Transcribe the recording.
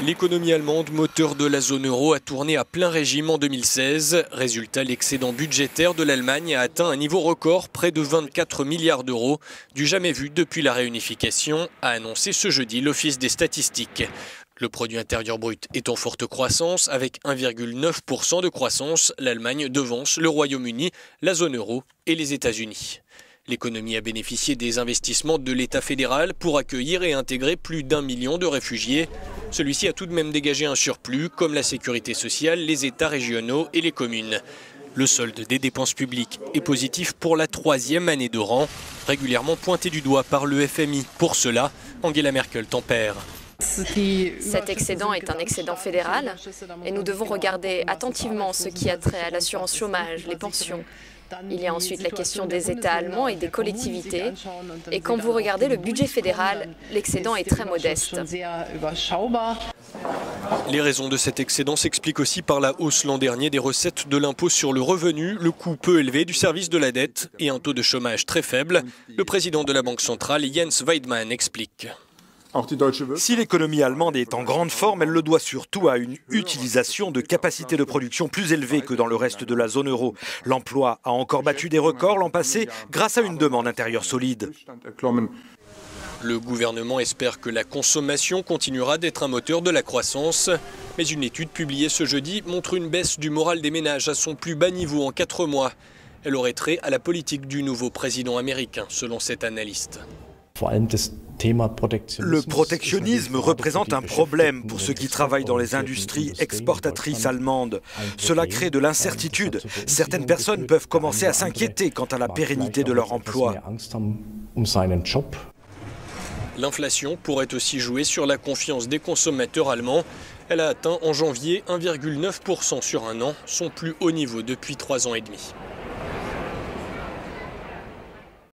L'économie allemande, moteur de la zone euro, a tourné à plein régime en 2016. Résultat, l'excédent budgétaire de l'Allemagne a atteint un niveau record, près de 24 milliards d'euros, du jamais vu depuis la réunification, a annoncé ce jeudi l'Office des statistiques. Le produit intérieur brut est en forte croissance, avec 1,9% de croissance. L'Allemagne devance le Royaume-Uni, la zone euro et les États-Unis. L'économie a bénéficié des investissements de l'État fédéral pour accueillir et intégrer plus d'1 million de réfugiés. Celui-ci a tout de même dégagé un surplus, comme la sécurité sociale, les États régionaux et les communes. Le solde des dépenses publiques est positif pour la 3e année de rang, régulièrement pointé du doigt par le FMI. Pour cela, Angela Merkel tempère. Cet excédent est un excédent fédéral et nous devons regarder attentivement ce qui a trait à l'assurance chômage, les pensions. Il y a ensuite la question des États allemands et des collectivités. Et quand vous regardez le budget fédéral, l'excédent est très modeste. Les raisons de cet excédent s'expliquent aussi par la hausse l'an dernier des recettes de l'impôt sur le revenu, le coût peu élevé du service de la dette et un taux de chômage très faible. Le président de la Banque centrale, Jens Weidmann, explique. Si l'économie allemande est en grande forme, elle le doit surtout à une utilisation de capacités de production plus élevée que dans le reste de la zone euro. L'emploi a encore battu des records l'an passé grâce à une demande intérieure solide. Le gouvernement espère que la consommation continuera d'être un moteur de la croissance. Mais une étude publiée ce jeudi montre une baisse du moral des ménages à son plus bas niveau en 4 mois. Elle aurait trait à la politique du nouveau président américain, selon cet analyste. Le protectionnisme représente un problème pour ceux qui travaillent dans les industries exportatrices allemandes. Cela crée de l'incertitude. Certaines personnes peuvent commencer à s'inquiéter quant à la pérennité de leur emploi. L'inflation pourrait aussi jouer sur la confiance des consommateurs allemands. Elle a atteint en janvier 1,9% sur un an, son plus haut niveau depuis 3 ans et demi.